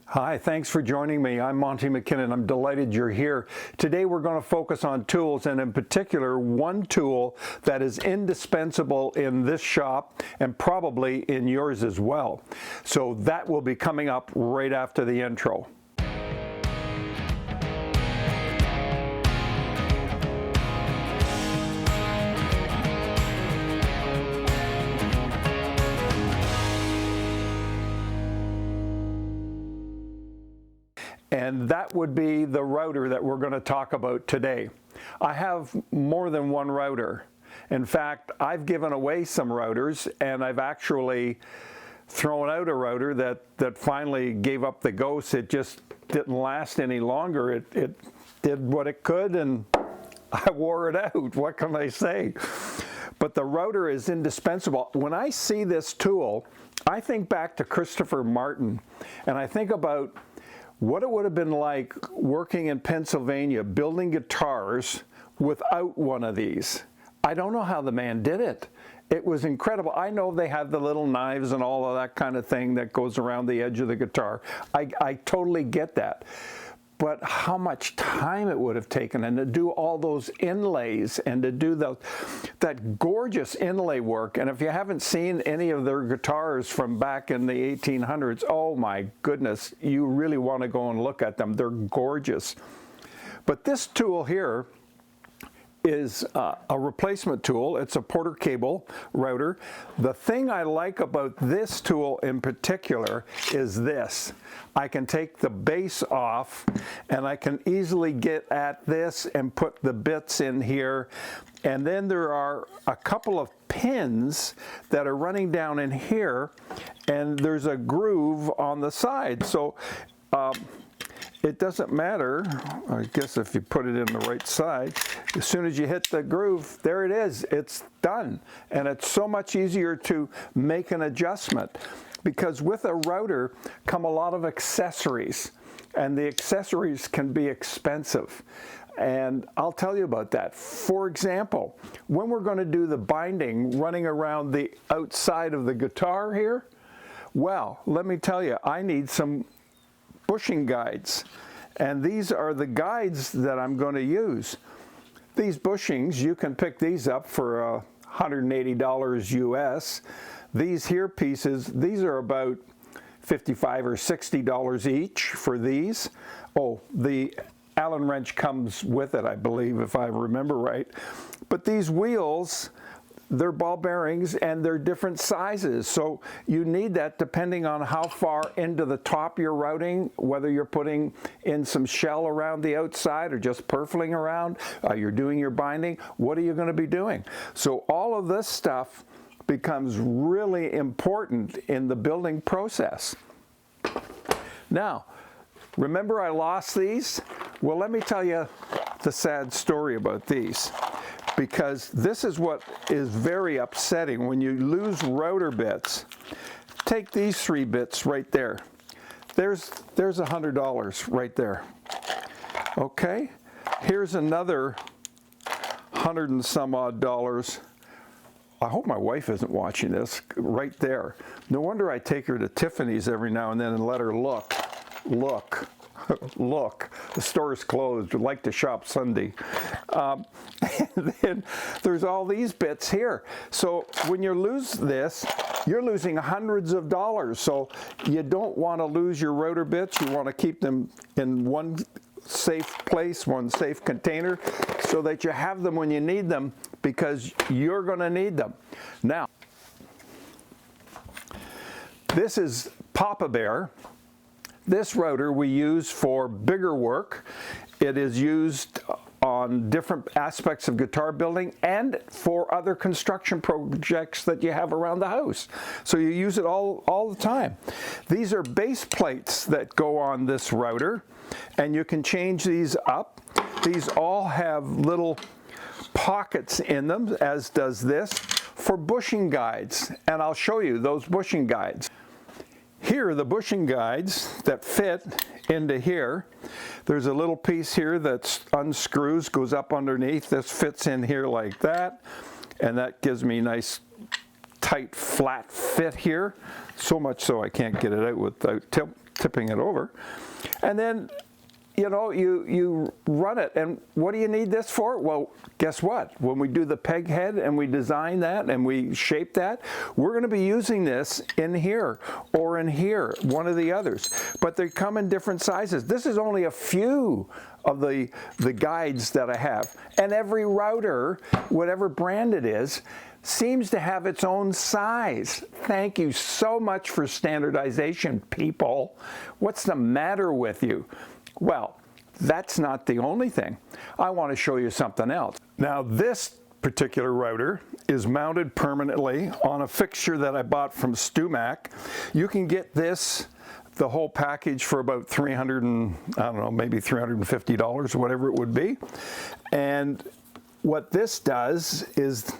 Hi, thanks for joining me. I'm Monty McKinnon. I'm delighted you're here. Today we're going to focus on tools, and in particular one tool that is indispensable in this shop and probably in yours as well. So that will be coming up right after the intro. And that would be the router that we're going to talk about today. I have more than one router. In fact, I've given away some routers, and I've actually thrown out a router that finally gave up the ghost. It just didn't last any longer. It did what it could, and I wore it out. What can I say? But the router is indispensable. When I see this tool, I think back to Christopher Martin, and I think about what it would have been like working in Pennsylvania building guitars without one of these. I don't know how the man did it. It was incredible. I know they have the little knives and all of that kind of thing that goes around the edge of the guitar. I totally get that. But how much time it would have taken, and to do all those inlays and to do that gorgeous inlay work. And if you haven't seen any of their guitars from back in the 1800s, oh my goodness, you really want to go and look at them. They're gorgeous. But this tool here is a replacement tool. It's a Porter cable router. The thing I like about this tool in particular is this. I can take the base off and I can easily get at this and put the bits in here. And then there are a couple of pins that are running down in here, and there's a groove on the side. So it doesn't matter, I guess, if you put it in the right side. As soon as you hit the groove, there it is. It's done. And it's so much easier to make an adjustment, because with a router come a lot of accessories, and the accessories can be expensive. And I'll tell you about that. For example, when we're going to do the binding running around the outside of the guitar here, well, let me tell you, I need some bushing guides, and these are the guides that I'm going to use. These bushings, you can pick these up for $180 US. These here pieces, these are about $55 or $60 each for these. Oh, the Allen wrench comes with it, I believe, if I remember right. But these wheels, they're ball bearings, and they're different sizes. So you need that depending on how far into the top you're routing, whether you're putting in some shell around the outside or just purfling around, you're doing your binding, what are you going to be doing? So all of this stuff becomes really important in the building process. Now, remember I lost these? Well, let me tell you the sad story about these, because this is what is very upsetting when you lose router bits. Take these 3 bits right there. There's $100 right there. Okay, here's another 100 and some odd dollars. I hope my wife isn't watching this, right there. No wonder I take her to Tiffany's every now and then and let her look. Look, the store's closed. We'd like to shop Sunday. And then there's all these bits here. So when you lose this, you're losing hundreds of dollars. So you don't want to lose your router bits. You want to keep them in one safe place, one safe container, so that you have them when you need them, because you're going to need them. Now, this is Papa Bear. This router we use for bigger work. It is used on different aspects of guitar building and for other construction projects that you have around the house. So you use it all the time. These are base plates that go on this router, and you can change these up. These all have little pockets in them, as does this, for bushing guides. And I'll show you those bushing guides. Here are the bushing guides that fit into here. There's a little piece here that unscrews, goes up underneath. This fits in here like that, and that gives me nice tight flat fit here, so much so I can't get it out without tipping it over. And then, you know, you run it. And what do you need this for? Well, guess what? When we do the peg head and we design that and we shape that, we're going to be using this in here or in here, one of the others. But they come in different sizes. This is only a few of the guides that I have. And every router, whatever brand it is, seems to have its own size. Thank you so much for standardization, people. What's the matter with you? Well, that's not the only thing. I want to show you something else. Now, this particular router is mounted permanently on a fixture that I bought from StuMac. You can get this, the whole package, for about $300 and, I don't know, maybe $350 or whatever it would be. And what this does is,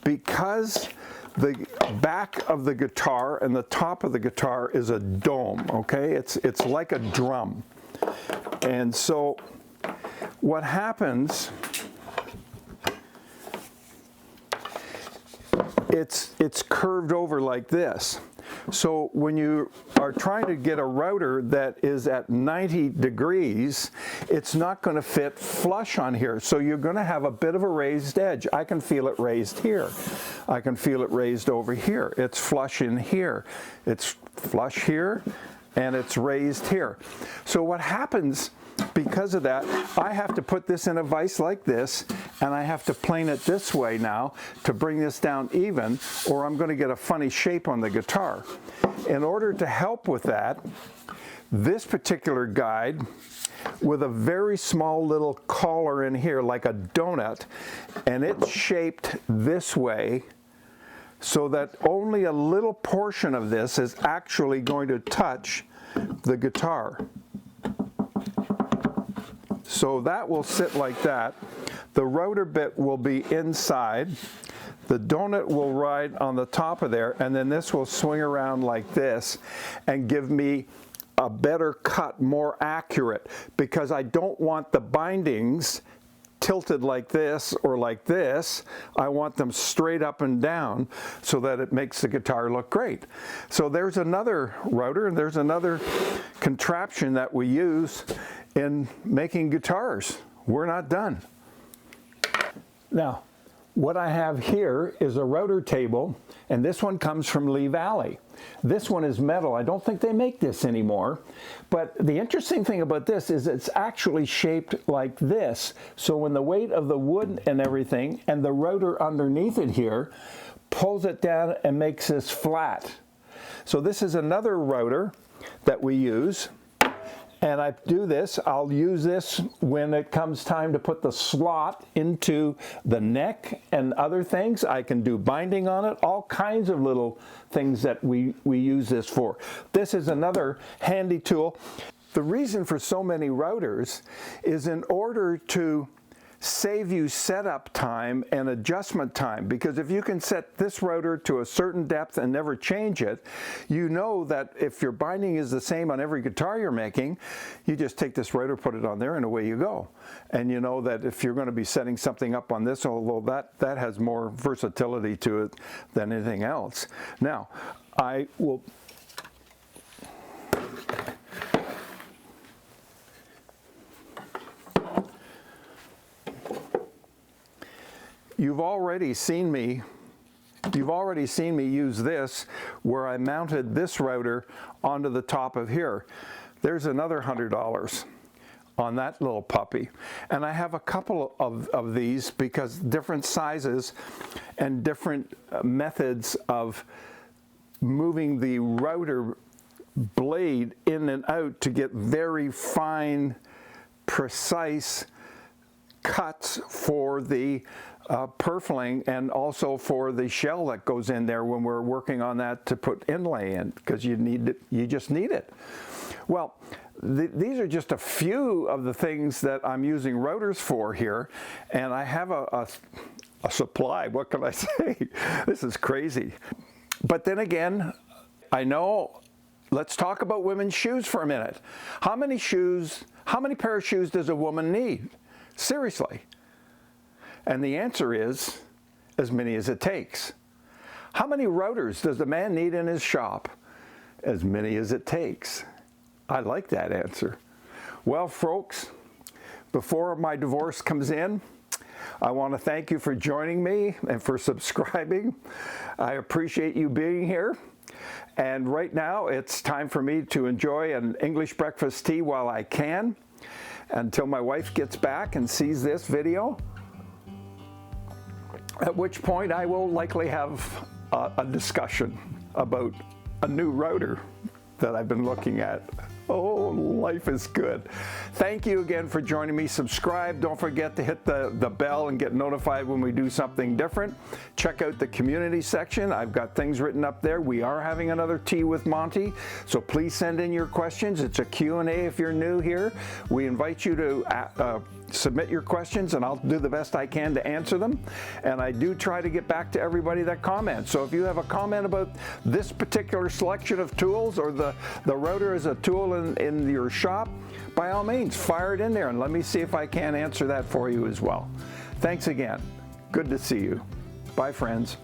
because the back of the guitar and the top of the guitar is a dome, okay? It's like a drum. And so what happens, it's curved over like this. So when you are trying to get a router that is at 90 degrees, it's not going to fit flush on here. So you're going to have a bit of a raised edge. I can feel it raised here. I can feel it raised over here. It's flush in here. It's flush here, and it's raised here. So what happens, because of that, I have to put this in a vise like this, and I have to plane it this way now to bring this down even, or I'm going to get a funny shape on the guitar. In order to help with that, this particular guide, with a very small little collar in here like a donut, and it's shaped this way so that only a little portion of this is actually going to touch the guitar. So that will sit like that. The router bit will be inside. The donut will ride on the top of there, and then this will swing around like this and give me a better cut, more accurate, because I don't want the bindings tilted like this or like this. I want them straight up and down so that it makes the guitar look great. So there's another router, and there's another contraption that we use in making guitars. We're not done. Now, what I have here is a router table, and this one comes from Lee Valley. This one is metal. I don't think they make this anymore. But the interesting thing about this is it's actually shaped like this. So when the weight of the wood and everything and the router underneath it here pulls it down and makes this flat. So this is another router that we use. And I do this, I'll use this when it comes time to put the slot into the neck and other things. I can do binding on it, all kinds of little things that we use this for. This is another handy tool. The reason for so many routers is in order to save you setup time and adjustment time, because if you can set this router to a certain depth and never change it, you know that if your binding is the same on every guitar you're making, you just take this router, put it on there, and away you go. And you know that if you're going to be setting something up on this, although that has more versatility to it than anything else. Now, I will You've already seen me use this, where I mounted this router onto the top of here. There's another $100 on that little puppy. And I have a couple of these, because different sizes and different methods of moving the router blade in and out to get very fine, precise cuts for the purfling, and also for the shell that goes in there when we're working on that to put inlay in, because you just need it. Well, these are just a few of the things that I'm using routers for here, and I have a supply. What can I say? This is crazy. But then again, I know, let's talk about women's shoes for a minute. How many pair of shoes does a woman need? Seriously. And the answer is as many as it takes. How many routers does a man need in his shop? As many as it takes. I like that answer. Well, folks, before my divorce comes in, I want to thank you for joining me and for subscribing. I appreciate you being here. And right now, it's time for me to enjoy an English breakfast tea while I can, until my wife gets back and sees this video, at which point I will likely have a discussion about a new router that I've been looking at. Oh, life is good. Thank you again for joining me. Subscribe. Don't forget to hit the bell and get notified when we do something different. Check out the community section. I've got things written up there. We are having another tea with Monty, so please send in your questions. It's a Q&A if you're new here. We invite you to submit your questions, and I'll do the best I can to answer them. And I do try to get back to everybody that comments. So if you have a comment about this particular selection of tools, or the router as a tool in your shop, by all means, fire it in there and let me see if I can answer that for you as well. Thanks again. Good to see you. Bye, friends.